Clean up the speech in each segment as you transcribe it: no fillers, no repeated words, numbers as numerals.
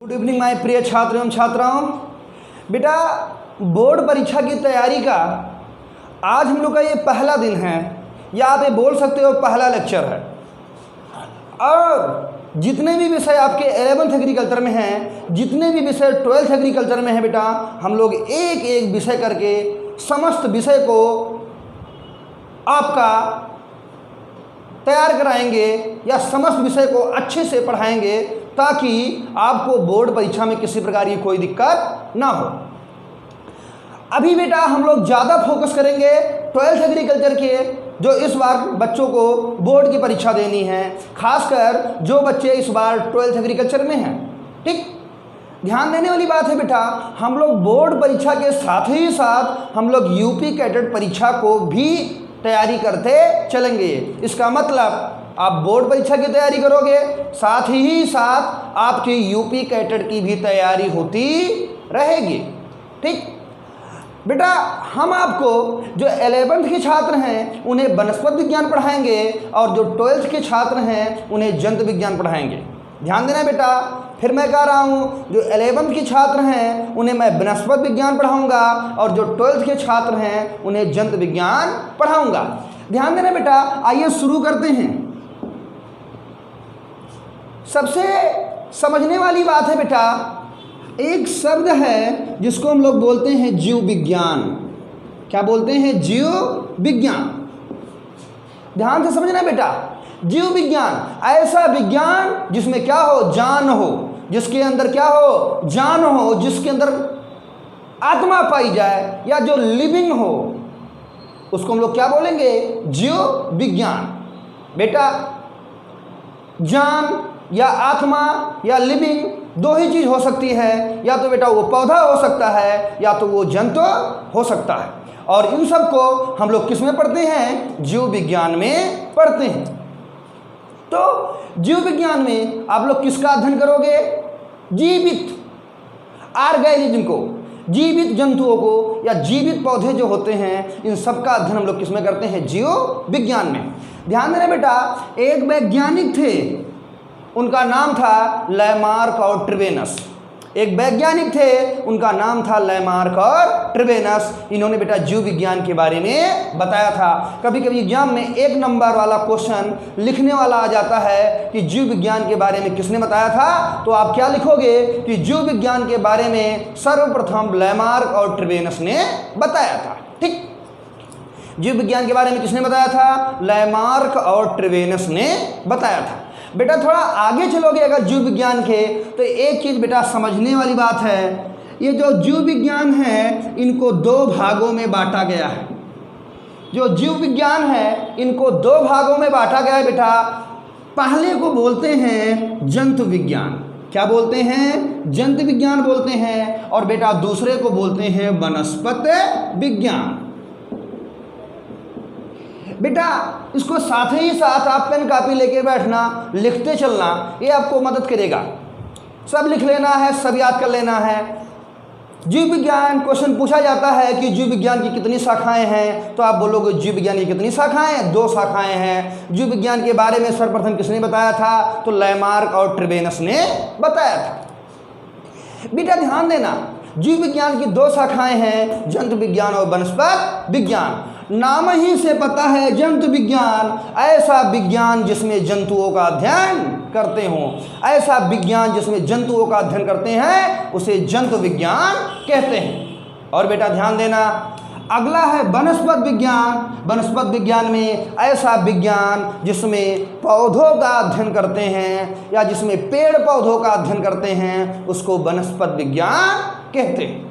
Good evening my प्रिय छात्र एवं छात्राओं। बेटा, बोर्ड परीक्षा की तैयारी का आज हम लोग का ये पहला दिन है, या आप ये बोल सकते हो पहला लेक्चर है। और जितने भी विषय आपके 11th एग्रीकल्चर में हैं, जितने भी विषय 12th एग्रीकल्चर में हैं बेटा, हम लोग एक एक विषय करके समस्त विषय को आपका तैयार कराएंगे या समस्त विषय को अच्छे से पढ़ाएंगे ताकि आपको बोर्ड परीक्षा में किसी प्रकार की कोई दिक्कत ना हो। अभी बेटा हम लोग ज़्यादा फोकस करेंगे 12th एग्रीकल्चर के, जो इस बार बच्चों को बोर्ड की परीक्षा देनी है, खासकर जो बच्चे इस बार 12th एग्रीकल्चर में हैं। ठीक, ध्यान देने वाली बात है बेटा, हम लोग बोर्ड परीक्षा के साथ ही साथ हम लोग यूपी कैडेट परीक्षा को भी तैयारी करते चलेंगे। इसका मतलब आप बोर्ड परीक्षा की तैयारी करोगे, साथ ही साथ आपकी यूपी कैडेट की भी तैयारी होती रहेगी। ठीक बेटा, हम आपको जो 11th के छात्र हैं उन्हें वनस्पति विज्ञान पढ़ाएंगे और जो 12th के छात्र हैं उन्हें जंतु विज्ञान पढ़ाएंगे। ध्यान देना बेटा, फिर मैं कह रहा हूँ, जो 11th के छात्र हैं उन्हें मैं वनस्पति विज्ञान पढ़ाऊँगा और जो 12th के छात्र हैं उन्हें जंतु विज्ञान पढ़ाऊँगा। ध्यान देना बेटा, आइए शुरू करते हैं। सबसे समझने वाली बात है बेटा, एक शब्द है जिसको हम लोग बोलते हैं जीव विज्ञान। क्या बोलते हैं? जीव विज्ञान। ध्यान से समझना बेटा, जीव विज्ञान ऐसा विज्ञान जिसमें क्या हो? जान हो, जिसके अंदर क्या हो? जान हो, जिसके अंदर आत्मा पाई जाए या जो लिविंग हो, उसको हम लोग क्या बोलेंगे? जीव विज्ञान। बेटा, जान या आत्मा या लिविंग दो ही चीज़ हो सकती है, या तो बेटा वो पौधा हो सकता है या तो वो जंतु हो सकता है। और इन सब को हम लोग किस में पढ़ते हैं? जीव विज्ञान में पढ़ते हैं। तो जीव विज्ञान में आप लोग किसका अध्ययन करोगे? जीवित ऑर्गेनिज्म को, जीवित जंतुओं को या जीवित पौधे जो होते हैं, इन सब का अध्ययन हम लोग किस में करते हैं? जीव विज्ञान में। ध्यान देना बेटा, एक वैज्ञानिक थे, उनका नाम था लैमार्क और ट्रिवेनस। एक वैज्ञानिक थे, उनका नाम था लैमार्क और ट्रिवेनस। इन्होंने बेटा जीव विज्ञान के बारे में बताया था। कभी कभी एग्जाम में 1 नंबर वाला क्वेश्चन लिखने वाला आ जाता है कि जीव विज्ञान के बारे में किसने बताया था, तो आप क्या लिखोगे कि जीव विज्ञान के बारे में सर्वप्रथम लैमार्क और ट्रिवेनस ने बताया था। ठीक, जीव विज्ञान के बारे में किसने बताया था? लैमार्क और ट्रिवेनस ने बताया था। बेटा थोड़ा आगे चलोगे अगर जीव विज्ञान के, तो एक चीज़ बेटा समझने वाली बात है, ये जो जीव विज्ञान है इनको 2 भागों में बांटा गया है। जो जीव विज्ञान है इनको 2 भागों में बांटा गया है बेटा। पहले को बोलते हैं जंतु विज्ञान। क्या बोलते हैं? जंतु विज्ञान बोलते हैं। और बेटा दूसरे को बोलते हैं वनस्पति विज्ञान। बेटा इसको साथ ही साथ आप पेन कापी लेके बैठना, लिखते चलना, ये आपको मदद करेगा। सब लिख लेना है, सब याद कर लेना है। जीव विज्ञान क्वेश्चन पूछा जाता है कि जीव विज्ञान की कितनी शाखाएं हैं, तो आप बोलोगे जीव विज्ञान की कितनी शाखाएं हैं? 2 शाखाएं हैं। जीव विज्ञान के बारे में सर्वप्रथम किसने बताया था? तो लैमार्क और ट्रिवेनस ने बताया था। बेटा ध्यान देना, जीव विज्ञान की 2 शाखाएं हैं, जंतु विज्ञान और वनस्पति विज्ञान। नाम ही से पता है जंतु विज्ञान ऐसा विज्ञान जिसमें जंतुओं का अध्ययन करते हों, ऐसा विज्ञान जिसमें जंतुओं का अध्ययन करते हैं उसे जंतु विज्ञान कहते हैं। और बेटा ध्यान देना, अगला है वनस्पति विज्ञान। वनस्पति विज्ञान में ऐसा विज्ञान जिसमें पौधों का अध्ययन करते हैं या जिसमें पेड़ पौधों का अध्ययन करते हैं, उसको वनस्पति विज्ञान कहते हैं।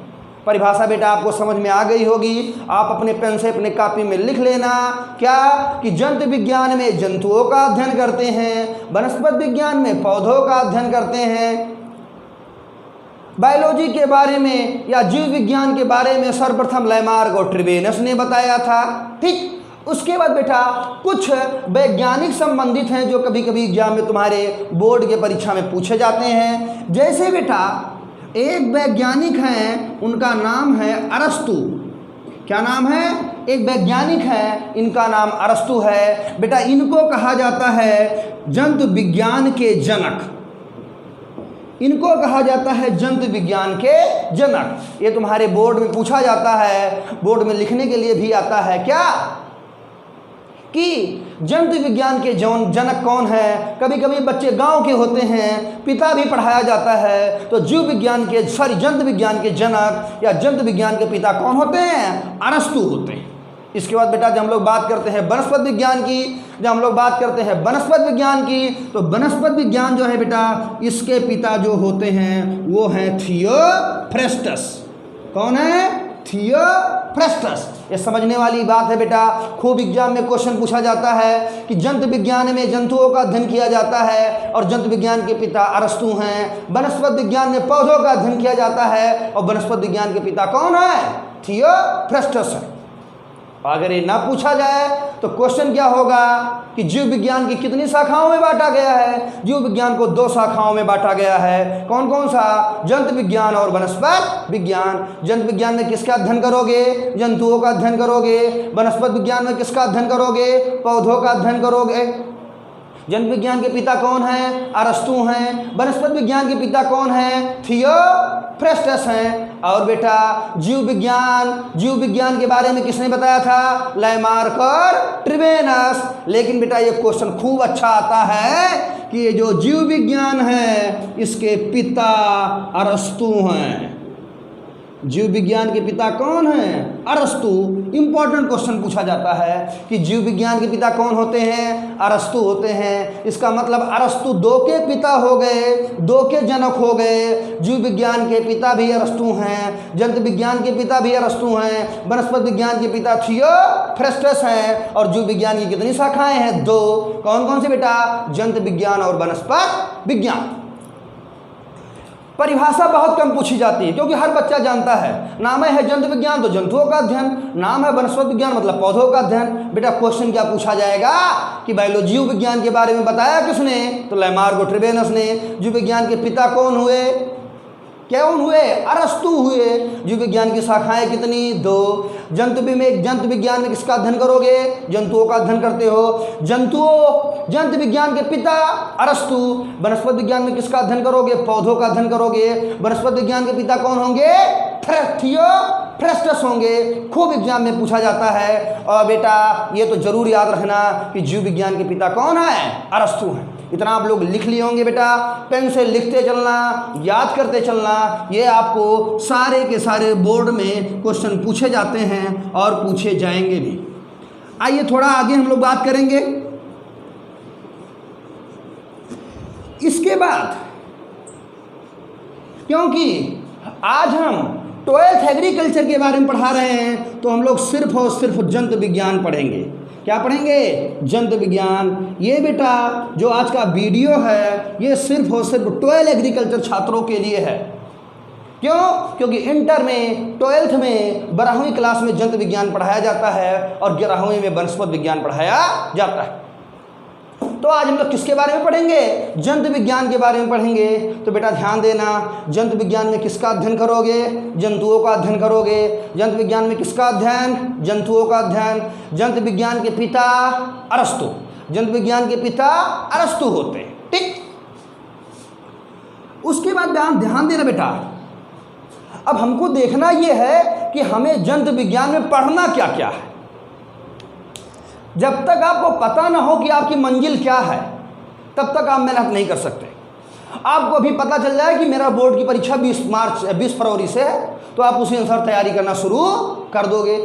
परिभाषा बेटा आपको समझ में आ गई होगी। आप अपने पेन से अपने कॉपी में लिख लेना, क्या कि जंतु विज्ञान में जंतुओं का अध्ययन करते हैं, वनस्पति विज्ञान में पौधों का अध्ययन करते हैं। बायोलॉजी के बारे में या जीव विज्ञान के बारे में सर्वप्रथम लैमार्क और ट्रिवेनस ने बताया था। ठीक, उसके बाद बेटा कुछ वैज्ञानिक संबंधित हैं जो कभी कभी एग्जाम में तुम्हारे बोर्ड के परीक्षा में पूछे जाते हैं। जैसे बेटा एक वैज्ञानिक हैं, उनका नाम है अरस्तु। क्या नाम है? एक वैज्ञानिक है, इनका नाम अरस्तु है। बेटा इनको कहा जाता है जंतु विज्ञान के जनक। इनको कहा जाता है जंतु विज्ञान के जनक। ये तुम्हारे बोर्ड में पूछा जाता है, बोर्ड में लिखने के लिए भी आता है क्या कि जंतु विज्ञान के जनक कौन है। कभी कभी बच्चे गांव के होते हैं, पिता भी पढ़ाया जाता है, तो जंतु विज्ञान के जनक या जंतु विज्ञान के पिता कौन होते हैं? अरस्तु होते हैं। इसके बाद बेटा जब हम लोग बात करते हैं वनस्पति विज्ञान की, तो वनस्पति विज्ञान जो है बेटा, इसके पिता जो होते हैं वो हैं थियोफ्रेस्टस। कौन है? थियोफ्रेस्टस। ये समझने वाली बात है बेटा, खूब एग्जाम में क्वेश्चन पूछा जाता है कि जंतु विज्ञान में जंतुओं का अध्ययन किया जाता है और जंतु विज्ञान के पिता अरस्तु हैं। वनस्पति विज्ञान में पौधों का अध्ययन किया जाता है और वनस्पति विज्ञान के पिता कौन है? थियोफ्रेस्टस है। अगर ये ना पूछा जाए तो क्वेश्चन क्या होगा कि जीव विज्ञान की कितनी शाखाओं में बांटा गया है? जीव विज्ञान को 2 शाखाओं में बांटा गया है। कौन कौन सा? जंतु विज्ञान और वनस्पति विज्ञान। जंतु विज्ञान में किसका अध्ययन करोगे? जंतुओं का अध्ययन करोगे। वनस्पति विज्ञान में किसका अध्ययन करोगे? पौधों का अध्ययन करोगे। जंतु विज्ञान के पिता कौन हैं? अरस्तु हैं। वनस्पति विज्ञान के पिता कौन हैं? थियोफ्रेस्टस हैं। और बेटा जीव विज्ञान के बारे में किसने बताया था? लैमार्क और ट्रिवेनस। लेकिन बेटा ये क्वेश्चन खूब अच्छा आता है कि ये जो जीव विज्ञान है इसके पिता अरस्तु हैं। जीव विज्ञान के पिता कौन हैं? अरस्तु। इंपॉर्टेंट क्वेश्चन पूछा जाता है कि जीव विज्ञान के पिता कौन होते हैं? अरस्तु होते हैं। इसका मतलब अरस्तु 2 के पिता हो गए, 2 के जनक हो गए। जीव विज्ञान के पिता भी अरस्तु हैं, जंतु विज्ञान के पिता भी अरस्तु हैं, वनस्पति विज्ञान के पिता थियोफ्रेस्टस हैं। और जीव विज्ञान की कितनी शाखाएं हैं? 2। कौन कौन सी बेटा? जंतु विज्ञान और वनस्पति विज्ञान। परिभाषा बहुत कम पूछी जाती है क्योंकि हर बच्चा जानता है, नाम है जंतु विज्ञान तो जंतुओं का अध्ययन, नाम है वनस्पति विज्ञान मतलब पौधों का अध्ययन। बेटा क्वेश्चन क्या पूछा जाएगा कि बायोलॉजी विज्ञान के बारे में बताया किसने? तो लैमार्क और ट्रिवेनस ने। जीव विज्ञान के पिता कौन हुए? अरस्तु हुए। जीव विज्ञान की शाखाएं कितनी? 2। जंतु विज्ञान में किसका अध्ययन करोगे? जंतुओं का अध्ययन करते हो। जंतु विज्ञान के पिता अरस्तु। वनस्पति विज्ञान में किसका अध्ययन करोगे? पौधों का अध्ययन करोगे। वनस्पति विज्ञान के पिता कौन होंगे? थियोफ्रेस्टस होंगे। खूब एग्जाम में पूछा जाता है। और बेटा ये तो जरूर याद रखना कि जीव विज्ञान के पिता कौन है? अरस्तु हैं। इतना आप लोग लिख लिए होंगे बेटा। पेन से लिखते चलना, याद करते चलना। ये आपको सारे के सारे बोर्ड में क्वेश्चन पूछे जाते हैं और पूछे जाएंगे भी। आइए थोड़ा आगे हम लोग बात करेंगे। इसके बाद क्योंकि आज हम 12th एग्रीकल्चर के बारे में पढ़ा रहे हैं तो हम लोग सिर्फ और सिर्फ जंतु विज्ञान पढ़ेंगे। क्या पढ़ेंगे? जंतु विज्ञान। ये बेटा जो आज का वीडियो है ये सिर्फ और सिर्फ 12 एग्रीकल्चर छात्रों के लिए है। क्यों? क्योंकि इंटर में 12th में 12वीं क्लास में जंतु विज्ञान पढ़ाया जाता है और 11वीं में वनस्पति विज्ञान पढ़ाया जाता है। तो आज हम लोग किसके बारे में पढ़ेंगे? जंतु विज्ञान के बारे में पढ़ेंगे। तो बेटा ध्यान देना, जंतु विज्ञान में किसका अध्ययन करोगे? जंतुओं का अध्ययन करोगे। जंतु विज्ञान में किसका अध्ययन? जंतुओं का अध्ययन। जंतु विज्ञान के पिता अरस्तु। जंतु विज्ञान के पिता अरस्तु होते हैं। ठीक। उसके बाद ध्यान देना बेटा, अब हमको देखना यह है कि हमें जंतु विज्ञान में पढ़ना क्या क्या है। जब तक आपको पता ना हो कि आपकी मंजिल क्या है तब तक आप मेहनत नहीं कर सकते। आपको अभी पता चल जाए कि मेरा बोर्ड की परीक्षा 20 फरवरी से है तो आप उसी अनुसार तैयारी करना शुरू कर दोगे।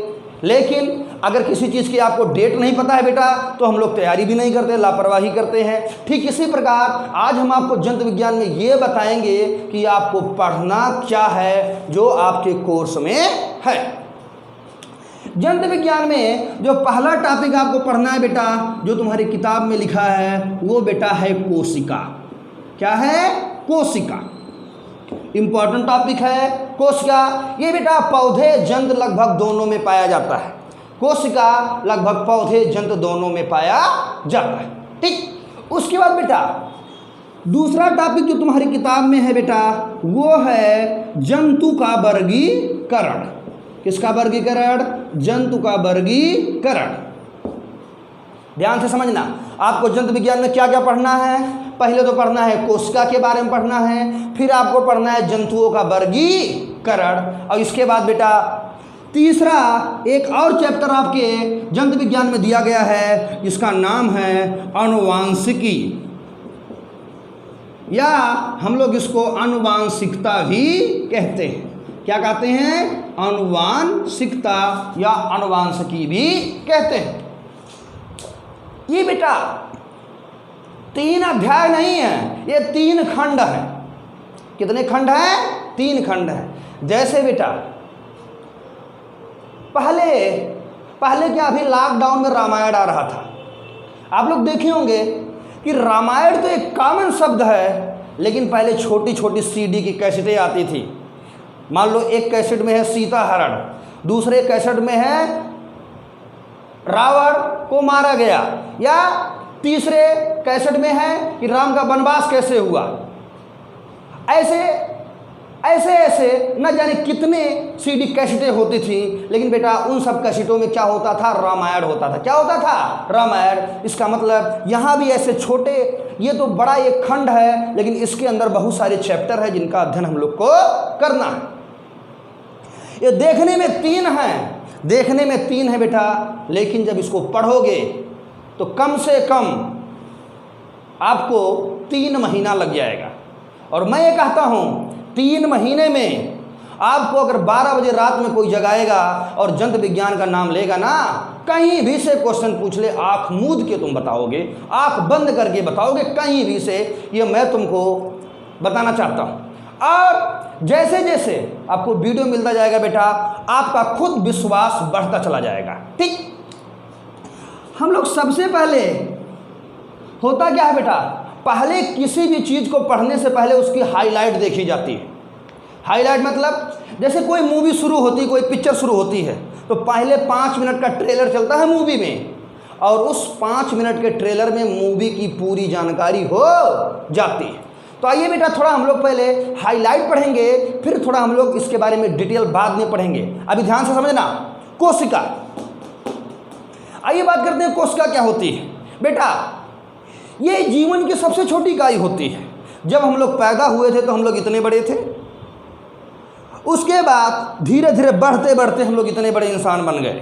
लेकिन अगर किसी चीज़ की आपको डेट नहीं पता है बेटा तो हम लोग तैयारी भी नहीं करते, लापरवाही करते हैं। ठीक इसी प्रकार आज हम आपको जंतु विज्ञान में ये बताएंगे कि आपको पढ़ना क्या है जो आपके कोर्स में है। जंतु विज्ञान में जो पहला टॉपिक आपको पढ़ना है बेटा, जो तुम्हारी किताब में लिखा है वो बेटा है कोशिका। क्या है? कोशिका। इंपॉर्टेंट टॉपिक है कोशिका। ये बेटा पौधे जंतु लगभग दोनों में पाया जाता है। कोशिका लगभग पौधे जंतु दोनों में पाया जाता है। ठीक। उसके बाद बेटा दूसरा टॉपिक जो तुम्हारी किताब में है बेटा वो है जंतु का वर्गीकरण। किसका वर्गीकरण? जंतु का वर्गीकरण। ध्यान से समझना, आपको जंतु विज्ञान में क्या क्या पढ़ना है। पहले तो पढ़ना है कोशिका के बारे में पढ़ना है, फिर आपको पढ़ना है जंतुओं का वर्गीकरण, और इसके बाद बेटा तीसरा एक और चैप्टर आपके जंतु विज्ञान में दिया गया है, जिसका नाम है आनुवांशिकी, या हम लोग इसको आनुवांशिकता भी कहते हैं। क्या कहते हैं? आनुवांशिकता या आनुवांशिकी भी कहते हैं। ये बेटा 3 अध्याय नहीं है, ये 3 खंड है। कितने खंड हैं? 3 खंड हैं। जैसे बेटा पहले क्या, अभी लॉकडाउन में रामायण आ रहा था, आप लोग देखे होंगे कि रामायण तो एक कॉमन शब्द है, लेकिन पहले छोटी छोटी सीडी की कैसेटें आती थी। मान लो एक कैसेट में है सीता हरण, दूसरे कैसेट में है रावण को मारा गया, या तीसरे कैसेट में है कि राम का वनवास कैसे हुआ। ऐसे न जाने कितने सीडी कैसेटें होती थी, लेकिन बेटा उन सब कैसेटों में क्या होता था? रामायण होता था। क्या होता था? रामायण। इसका मतलब यहाँ भी ऐसे छोटे, ये तो बड़ा एक खंड है, लेकिन इसके अंदर बहुत सारे चैप्टर है जिनका अध्ययन हम लोग को करना है। ये देखने में 3 है बेटा, लेकिन जब इसको पढ़ोगे तो कम से कम आपको 3 महीना लग जाएगा। और मैं ये कहता हूँ 3 महीने में आपको अगर 12 बजे रात में कोई जगाएगा और जंतु विज्ञान का नाम लेगा ना, कहीं भी से क्वेश्चन पूछ ले, आंख मूंद के तुम बताओगे, आंख बंद करके बताओगे, कहीं भी से। ये मैं तुमको बताना चाहता हूँ। और जैसे जैसे आपको वीडियो मिलता जाएगा बेटा, आपका खुद विश्वास बढ़ता चला जाएगा। ठीक, हम लोग सबसे पहले होता क्या है बेटा, पहले किसी भी चीज़ को पढ़ने से पहले उसकी हाईलाइट देखी जाती है। हाईलाइट मतलब जैसे कोई मूवी शुरू होती, कोई पिक्चर शुरू होती है, तो पहले 5 मिनट का ट्रेलर चलता है मूवी में, और उस 5 मिनट के ट्रेलर में मूवी की पूरी जानकारी हो जाती है। तो आइए बेटा, थोड़ा हम लोग पहले हाईलाइट पढ़ेंगे, फिर थोड़ा हम लोग इसके बारे में डिटेल बाद में पढ़ेंगे। अभी ध्यान से समझना। कोशिका, आइए बात करते हैं कोशिका क्या होती है। बेटा ये जीवन की सबसे छोटी इकाई होती है। जब हम लोग पैदा हुए थे तो हम लोग इतने बड़े थे, उसके बाद धीरे धीरे बढ़ते बढ़ते हम लोग इतने बड़े इंसान बन गए।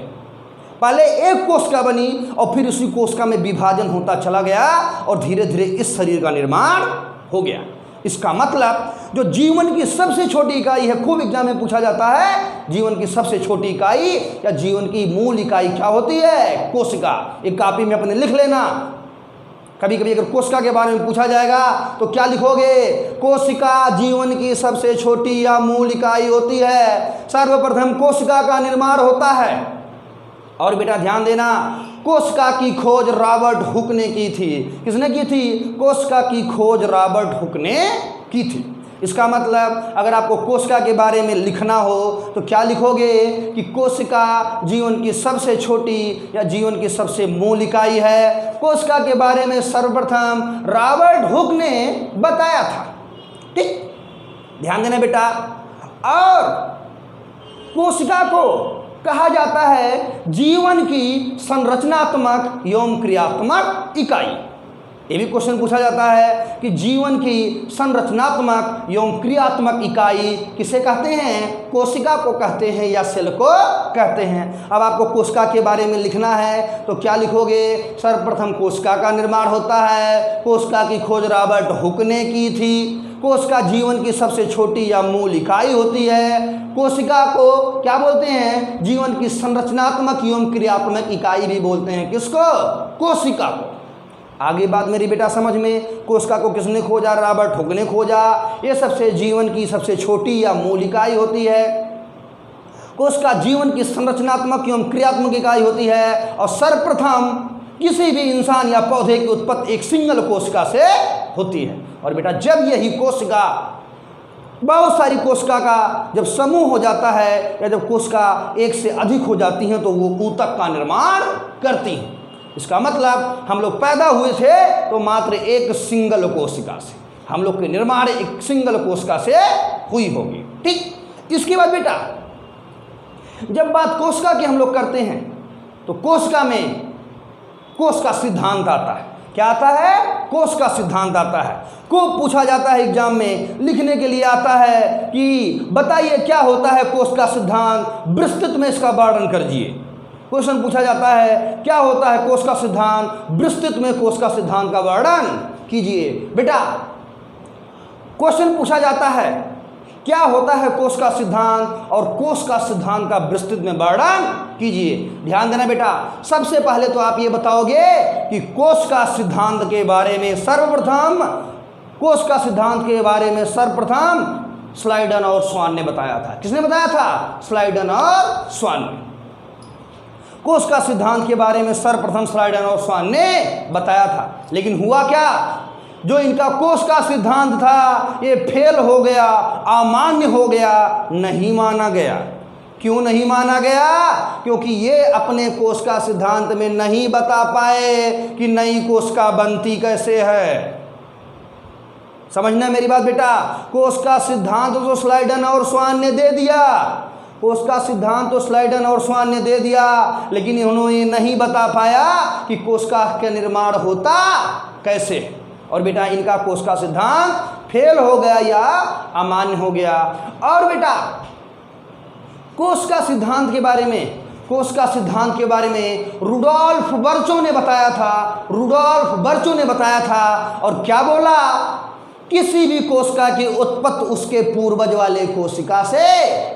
पहले एक कोशिका बनी और फिर उसी कोशिका में विभाजन होता चला गया और धीरे धीरे इस शरीर का निर्माण हो गया। इसका मतलब जो जीवन की सबसे छोटी इकाई है, खूब एग्जाम में पूछा जाता है, जीवन की सबसे छोटी इकाई या जीवन की मूल इकाई क्या होती है? कोशिका। एक कॉपी में अपने लिख लेना। कभी कभी अगर कोशिका के बारे में पूछा जाएगा तो क्या लिखोगे? कोशिका जीवन की सबसे छोटी या मूल इकाई होती है। सर्वप्रथम कोशिका का निर्माण होता है। और बेटा ध्यान देना, कोशिका की खोज रॉबर्ट हुक ने की थी। किसने की थी? कोशिका की खोज रॉबर्ट हुक ने की थी। इसका मतलब अगर आपको कोशिका के बारे में लिखना हो तो क्या लिखोगे कि कोशिका जीवन की सबसे छोटी या जीवन की सबसे मूल इकाई है। कोशिका के बारे में सर्वप्रथम रॉबर्ट हुक ने बताया था। ठीक, ध्यान देना बेटा। और कोशिका को कहा जाता है जीवन की संरचनात्मक एवं क्रियात्मक इकाई। ये भी क्वेश्चन पूछा जाता है कि जीवन की संरचनात्मक एवं क्रियात्मक इकाई किसे कहते हैं? कोशिका को कहते हैं या सेल को कहते हैं। अब आपको कोशिका के बारे में लिखना है तो क्या लिखोगे? सर्वप्रथम कोशिका का निर्माण होता है। कोशिका की खोज रॉबर्ट हुक ने की थी। कोशिका जीवन की सबसे छोटी या मूल इकाई होती है। कोशिका को क्या बोलते हैं? जीवन की संरचनात्मक एवं क्रियात्मक इकाई भी बोलते हैं। किसको? कोशिका को। आगे बात मेरी बेटा समझ में, कोशिका को किसने खोजा? रॉबर्ट हुक ने खोजा। ये सबसे जीवन की सबसे छोटी या मूल इकाई होती है। कोशिका जीवन की संरचनात्मक एवं क्रियात्मक इकाई होती है। और सर्वप्रथम किसी भी इंसान या पौधे की उत्पत्ति एक सिंगल कोशिका से होती है। और बेटा जब यही कोशिका बहुत सारी कोशिका का जब समूह हो जाता है या जब कोशिका एक से अधिक हो जाती हैं तो वो ऊतक का निर्माण करती हैं। इसका मतलब हम लोग पैदा हुए थे तो मात्र एक सिंगल कोशिका से, हम लोग के निर्माण एक सिंगल कोशिका से हुई होगी। ठीक, इसके बाद बेटा जब बात कोशिका की हम लोग करते हैं तो कोशिका में कोश का सिद्धांत आता है। क्या आता है? कोश का सिद्धांत आता है। को पूछा जाता है एग्जाम में, लिखने के लिए आता है कि बताइए क्या होता है कोश का सिद्धांत, विस्तृत में इसका वर्णन करिए। क्वेश्चन पूछा जाता है क्या होता है कोश का सिद्धांत, विस्तृत में कोश का सिद्धांत का वर्णन कीजिए। बेटा क्वेश्चन पूछा जाता है क्या होता है कोश का सिद्धांत और कोश का सिद्धांत का विस्तृत में वर्णन कीजिए। ध्यान देना बेटा, सबसे पहले तो आप ये बताओगे कि कोश का सिद्धांत के बारे में सर्वप्रथम, कोश का सिद्धांत के बारे में सर्वप्रथम स्लाइडन और स्वान ने बताया था। किसने बताया था? स्लाइडन और स्वान ने। कोश का सिद्धांत के बारे में सर्वप्रथम स्लाइडन और स्वान ने बताया था। लेकिन हुआ क्या? जो इनका कोश का सिद्धांत था ये फेल हो गया, अमान्य हो गया, नहीं माना गया। क्यों नहीं माना गया? क्योंकि ये अपने कोश का सिद्धांत में नहीं बता पाए कि नई कोशिका बनती कैसे है। समझना मेरी बात बेटा, कोश का सिद्धांत तो स्लाइडन और स्वान ने दे दिया, कोश का सिद्धांत तो स्लाइडन और स्वान ने दे दिया, लेकिन उन्होंने नहीं बता पाया कि कोशिका का निर्माण होता कैसे। और बेटा इनका कोश का सिद्धांत फेल हो गया या अमान्य हो गया। और बेटा कोश का सिद्धांत के बारे में, कोश का सिद्धांत के बारे में रुडोल्फ बर्चो ने बताया था। रुडोल्फ बर्चो ने बताया था और क्या बोला? किसी भी कोशिका की उत्पत्ति उसके पूर्वज वाले कोशिका से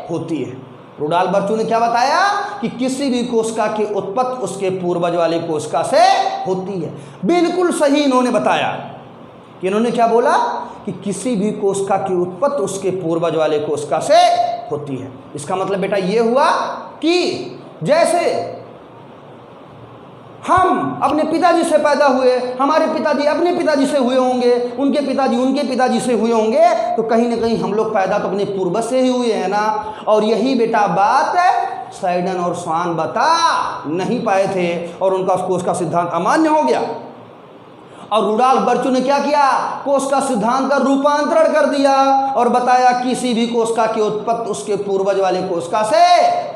होती है। रुडोल्फ बर्चो ने क्या बताया कि किसी भी कोशिका की उत्पत्ति उसके पूर्वज वाले कोशिका से होती है। बिल्कुल सही इन्होंने बताया कि इन्होंने क्या बोला कि किसी भी कोशिका की उत्पत्ति उसके पूर्वज वाले कोशिका से होती है। इसका मतलब बेटा ये हुआ कि जैसे हम अपने पिताजी से पैदा हुए, हमारे पिताजी अपने पिताजी से हुए होंगे, उनके पिताजी से हुए होंगे, तो कहीं ना कहीं हम लोग पैदा तो अपने पूर्वज से ही हुए हैं ना। और यही बेटा बात स्लाइडन और स्वान बता नहीं पाए थे और उनका कोश का सिद्धांत अमान्य हो गया। और रुडोल्फ बर्चो ने क्या किया? कोश का सिद्धांत का रूपांतरण कर दिया और बताया किसी भी कोशिका की उत्पत्ति उसके पूर्वज वाले कोशिका से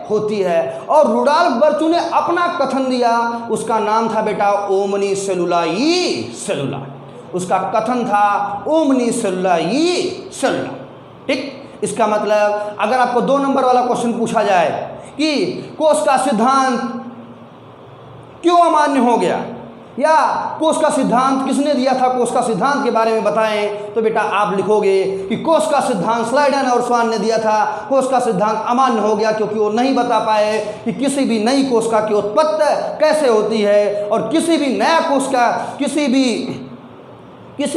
होती है। और रुडोल्फ बर्चो ने अपना कथन दिया, उसका नाम था बेटा ओमनी सेलुलाई सेलुला। उसका कथन था ओमनी सेलुलाई सेलुला। ठीक, इसका मतलब अगर आपको 2 नंबर वाला क्वेश्चन पूछा जाए कि कोश का सिद्धांत क्यों अमान्य हो गया या कोश का सिद्धांत किसने दिया था, कोश का सिद्धांत के बारे में बताएं, तो बेटा आप लिखोगे कि कोश का सिद्धांत स्लाइडन और स्वान ने दिया था। कोश का सिद्धांत अमान्य हो गया क्योंकि वो नहीं बता पाए कि किसी भी नई कोशिका की उत्पत्ति कैसे होती है और किसी भी नया कोशिका, किसी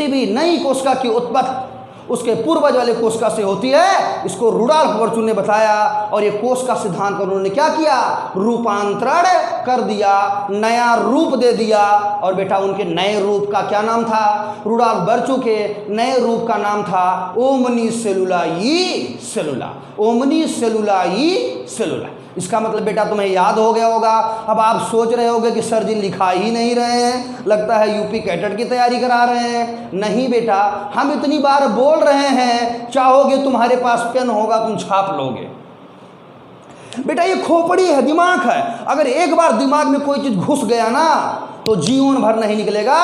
भी नई कोशिका की उत्पत्ति उसके पूर्वज वाले कोशिका से होती है। इसको रुडोल्फ बर्चो ने बताया और ये कोश का सिद्धांत का उन्होंने क्या किया? रूपांतरण कर दिया, नया रूप दे दिया। और बेटा उनके नए रूप का क्या नाम था? रुडोल्फ बर्चो के नए रूप का नाम था ओमनी सेलुलाई सेलुला। ओमनी सेलुलाई सेलुला। इसका मतलब बेटा तुम्हें याद हो गया होगा। अब आप सोच रहे होगे कि सर जी लिखा ही नहीं रहे हैं, लगता है यूपी कैडेट की तैयारी करा रहे हैं। नहीं बेटा, हम इतनी बार बोल रहे हैं, चाहोगे तुम्हारे पास पेन होगा तुम छाप लोगे। बेटा ये खोपड़ी है, दिमाग है। अगर एक बार दिमाग में कोई चीज़ घुस गया ना तो जीवन भर नहीं निकलेगा,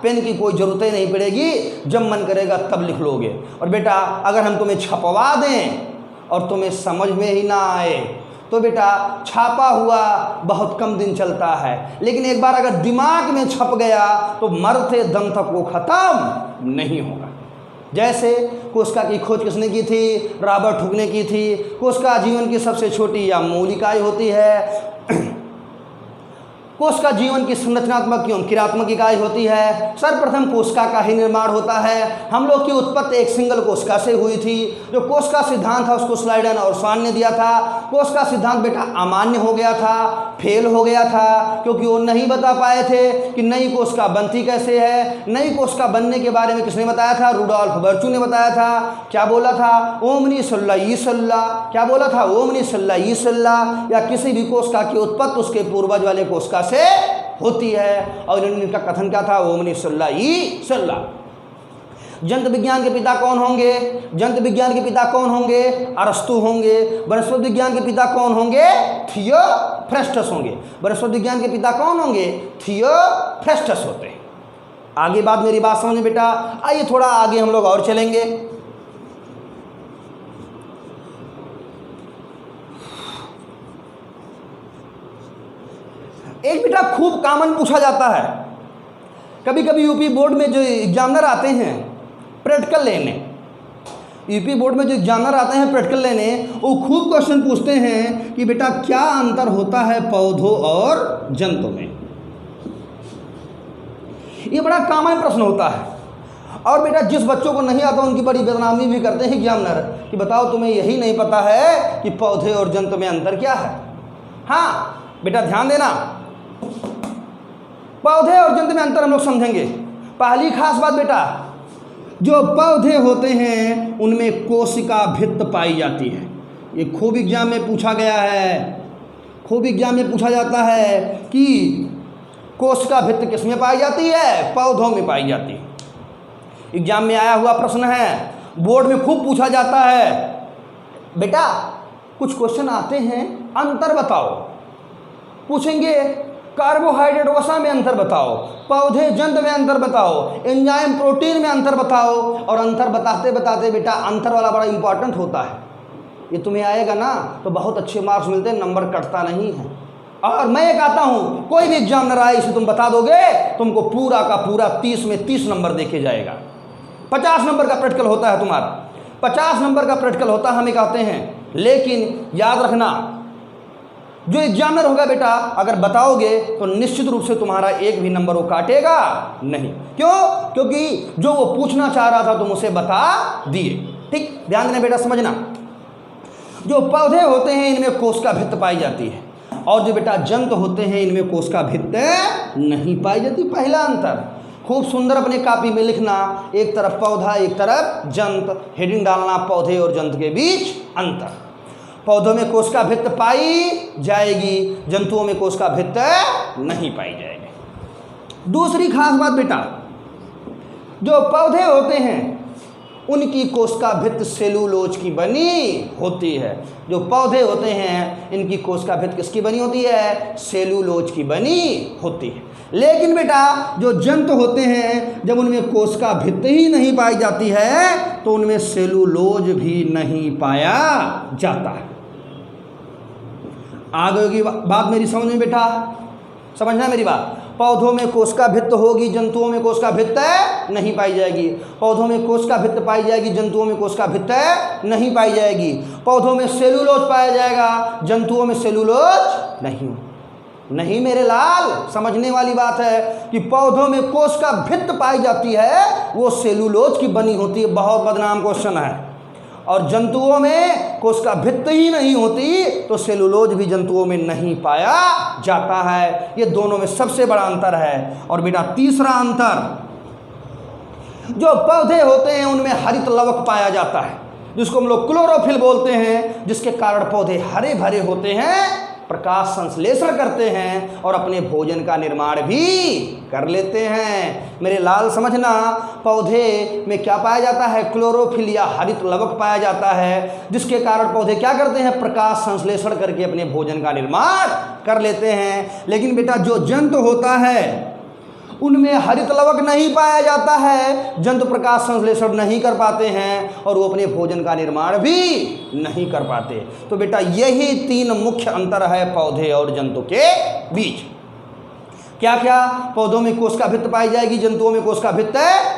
पेन की कोई ज़रूरत ही नहीं पड़ेगी, जब मन करेगा तब लिख लोगे। और बेटा अगर हम तुम्हें छपवा दें और तुम्हें समझ में ही ना आए तो बेटा छापा हुआ बहुत कम दिन चलता है, लेकिन एक बार अगर दिमाग में छप गया तो मरते दम तक वो ख़त्म नहीं होगा। जैसे कोशिका की खोज किसने की थी? रॉबर्ट हुक ने की थी। कोशिका जीवन की सबसे छोटी या मूल इकाई होती है। कोशिका जीवन की संरचनात्मक एवं क्रियात्मक इकाई होती है। सर्वप्रथम कोशिका का ही निर्माण होता है। हम लोग की उत्पत्ति एक सिंगल कोशिका से हुई थी। जो कोशिका सिद्धांत था उसको स्लाइडन और स्वान ने दिया था। कोशिका सिद्धांत बेटा अमान्य हो गया था, फेल हो गया था, क्योंकि वो नहीं बता पाए थे कि नई कोशिका बनती कैसे है। नई कोशिका बनने के बारे में किसने बताया था? रुडोल्फ बर्चो ने बताया था। क्या बोला था? ओमनी सेलुलाई सेलुला। क्या बोला था? ओमनी सेलुलाई सेलुला, या किसी भी कोशिका की उत्पत्ति उसके पूर्वज वाले कोशिका से होती है। और इनका कथन क्या था? ओमनी सेलुलाई सेलुला। जंत विज्ञान के पिता कौन होंगे? जंत विज्ञान के पिता कौन होंगे? अरस्तु होंगे। वनस्पति विज्ञान के पिता कौन होंगे? थियोफ्रेस्टस होंगे। वनस्पति विज्ञान के पिता कौन होंगे? थियोफ्रेस्टस होते हैं। आगे बात मेरी बात समझ बेटा। आइए थोड़ा आगे हम लोग और चलेंगे। एक बेटा खूब कॉमन पूछा जाता है, कभी कभी यूपी बोर्ड में जो एग्जामिनर आते हैं प्रैक्टिकल लेने, यूपी बोर्ड में जो एग्जामिनर आते हैं प्रैक्टिकल लेने, वो खूब क्वेश्चन पूछते हैं कि बेटा क्या अंतर होता है पौधों और जंतु में। ये बड़ा कॉमन प्रश्न होता है और बेटा जिस बच्चों को नहीं आता उनकी बड़ी बदनामी भी करते हैं एग्जामिनर कि बताओ तुम्हें यही नहीं पता है कि पौधे और जंतु में अंतर क्या है। हाँ बेटा ध्यान देना, पौधे और जंतु में अंतर हम लोग समझेंगे। पहली खास बात बेटा, जो पौधे होते हैं उनमें कोशिका भित्त पाई जाती है। ये खूब एग्जाम में पूछा गया है, खूब एग्जाम में पूछा जाता है कि कोशिका भित्त किस में पाई जाती है, पौधों में पाई जाती है। एग्जाम में आया हुआ प्रश्न है, बोर्ड में खूब पूछा जाता है। बेटा कुछ क्वेश्चन आते हैं अंतर बताओ, पूछेंगे कार्बोहाइड्रेट वसा में अंतर बताओ, पौधे जंतु में अंतर बताओ, एंजाइम प्रोटीन में अंतर बताओ। और अंतर बताते बताते बेटा अंतर वाला बड़ा इंपॉर्टेंट होता है, ये तुम्हें आएगा ना तो बहुत अच्छे मार्क्स मिलते हैं, नंबर कटता नहीं है। और मैं ये कहता हूँ कोई भी एग्जामिनर आए इसे तुम बता दोगे तुमको पूरा का पूरा 30 में 30 नंबर देखे जाएगा। 50 नंबर का प्रैक्टिकल होता है तुम्हारा, 50 नंबर का प्रैक्टिकल होता है हमें कहते हैं। लेकिन याद रखना जो एग्जामिनर होगा बेटा अगर बताओगे तो निश्चित रूप से तुम्हारा एक भी नंबर वो काटेगा नहीं। क्यों? क्योंकि जो वो पूछना चाह रहा था तुम उसे बता दिए। ठीक, ध्यान देना बेटा, समझना। जो पौधे होते हैं इनमें कोशिका भित्त पाई जाती है और जो बेटा जंतु होते हैं इनमें कोशिका भित्त नहीं पाई जाती। पहला अंतर खूब सुंदर अपने कॉपी में लिखना, एक तरफ पौधा एक तरफ जंतु, हेडिंग डालना पौधे और जंतु के बीच अंतर। पौधों में कोशिका भित्त पाई जाएगी, जंतुओं में कोशिका भित्त नहीं पाई जाएगी। दूसरी खास बात बेटा, जो पौधे होते हैं उनकी कोशिका भित्त सेलुलोज की बनी होती है। जो पौधे होते हैं इनकी कोशिका भित्त किसकी बनी होती है, सेलुलोज की बनी होती है। लेकिन बेटा जो जंतु होते हैं जब उनमें कोशिका भित्त ही नहीं पाई जाती है तो उनमें सेलुलोज भी नहीं पाया जाता है। आगे की बात मेरी समझ में बेटा, समझना मेरी बात। पौधों में कोशिका भित्त होगी, जंतुओं में कोशिका भित्त नहीं पाई जाएगी। पौधों में कोशिका भित्त पाई जाएगी, जंतुओं में कोशिका भित्त नहीं पाई जाएगी। पौधों में सेलुलोज पाया जाएगा, जंतुओं में सेलुलोज नहीं मेरे लाल, समझने वाली बात है कि पौधों में कोशिका भित्त पाई जाती है वो सेलुलोज की बनी होती है। बहुत बदनाम क्वेश्चन है। और जंतुओं में कोशिका भित्त ही नहीं होती तो सेलुलोज भी जंतुओं में नहीं पाया जाता है। ये दोनों में सबसे बड़ा अंतर है। और बेटा तीसरा अंतर, जो पौधे होते हैं उनमें हरित लवक पाया जाता है जिसको हम लोग क्लोरोफिल बोलते हैं, जिसके कारण पौधे हरे भरे होते हैं, प्रकाश संश्लेषण करते हैं और अपने भोजन का निर्माण भी कर लेते हैं। मेरे लाल समझना, पौधे में क्या पाया जाता है, क्लोरोफिल या हरित लवक पाया जाता है, जिसके कारण पौधे क्या करते हैं, प्रकाश संश्लेषण करके अपने भोजन का निर्माण कर लेते हैं। लेकिन बेटा जो जंतु होता है उनमें हरित लवक नहीं पाया जाता है, जंतु प्रकाश संश्लेषण नहीं कर पाते हैं और वो अपने भोजन का निर्माण भी नहीं कर पाते। तो बेटा यही 3 मुख्य अंतर है पौधे और जंतु के बीच। क्या क्या? पौधों में कोशिका भित्त पाई जाएगी, जंतुओं में कोशिका भित्त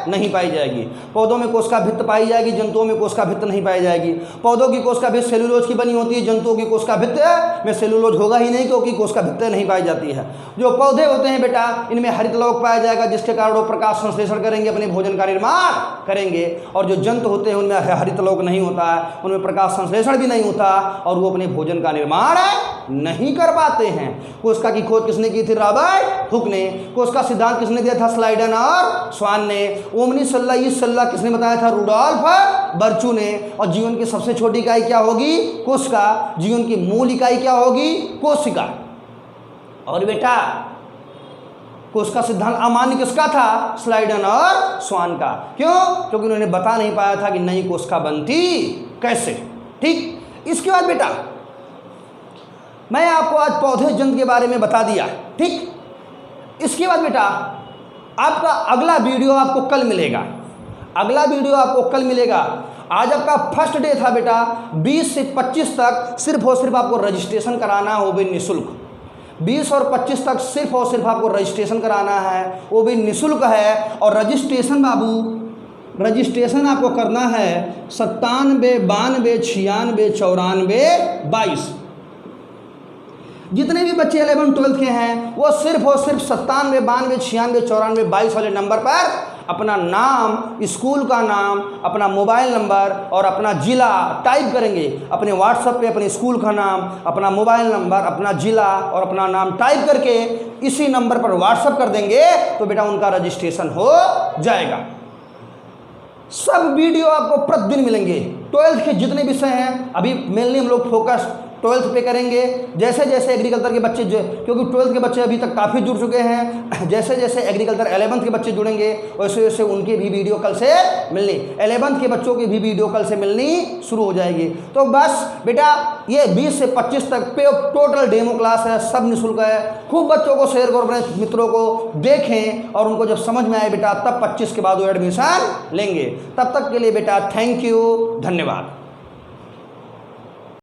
नहीं पाई जाएगी। पौधों में कोशिका भित्त पाई जाएगी, जंतुओं में कोशिका भित्त नहीं पाई जाएगी। पौधों की कोशिका भित्त सेलुलोज की बनी होती है, जंतुओं की कोशिका भित्त में सेलुलोज होगा ही नहीं क्योंकि कोशिका भित्त नहीं पाई जाती है। जो पौधे होते हैं बेटा इनमें हरित लवक पाया जाएगा जिसके कारण वो प्रकाश संश्लेषण करेंगे, अपने भोजन का निर्माण करेंगे। और जो जंतु होते हैं उनमें हरित लवक नहीं होता है, उनमें प्रकाश संश्लेषण भी नहीं होता और वो अपने भोजन का निर्माण नहीं कर पाते हैं। कोशिका की खोज किसने की थी? रॉबर्ट हुक ने। कोशिका सिद्धांत किसने दिया था? स्लाइडन और स्वान ने। ओमनी सल्ला ई सल्ला किसने बताया था? रूडोल्फ बर्चू ने। और जीवन की सबसे छोटी इकाई क्या होगी? कोशिका। जीवन की मूल इकाई क्या होगी? कोशिका। और बेटा कोशिका सिद्धांत अमान्य किसका था? स्लाइडन और स्वान का। क्यों? क्योंकि उन्होंने बता नहीं पाया था कि नई कोशिका बनती कैसे। ठीक, इसके बाद बेटा मैं आपको आज पौधे जंतु के बारे में बता दिया। ठीक, इसके बाद बेटा आपका अगला वीडियो आपको कल मिलेगा, अगला वीडियो आपको कल मिलेगा। आज आपका फर्स्ट डे था बेटा, 20 से 25 तक सिर्फ और सिर्फ आपको रजिस्ट्रेशन कराना है, वो भी निःशुल्क। 20 और 25 तक सिर्फ और सिर्फ आपको रजिस्ट्रेशन कराना है, वो भी निःशुल्क है। और रजिस्ट्रेशन बाबू, रजिस्ट्रेशन आपको करना है 97 92 96 94 22। जितने भी बच्चे 11 12 के हैं वो सिर्फ और सिर्फ 97 92 96 94 22 वाले नंबर पर अपना नाम, स्कूल का नाम, अपना मोबाइल नंबर और अपना ज़िला टाइप करेंगे। अपने व्हाट्सएप पे अपने स्कूल का नाम, अपना मोबाइल नंबर, अपना ज़िला और अपना नाम टाइप करके इसी नंबर पर व्हाट्सएप कर देंगे तो बेटा उनका रजिस्ट्रेशन हो जाएगा। सब वीडियो आपको प्रतिदिन मिलेंगे। 12th के जितने विषय हैं अभी मेनली हम लोग फोकस 12th पे करेंगे। जैसे जैसे एग्रीकल्चर के बच्चे जो, क्योंकि 12th के बच्चे अभी तक काफ़ी जुड़ चुके हैं, जैसे जैसे एग्रीकल्चर 11th के बच्चे जुड़ेंगे वैसे वैसे उनके भी वीडियो कल से मिलनी, 11th के बच्चों की भी वीडियो कल से मिलनी शुरू हो जाएगी। तो बस बेटा ये 20 से 25 तक पे टोटल डेमो क्लास है, सब निःशुल्क है। खूब बच्चों को शेयर करो, अपने मित्रों को देखें और उनको जब समझ में आए बेटा तब 25 के बाद वो एडमिशन लेंगे। तब तक के लिए बेटा थैंक यू, धन्यवाद।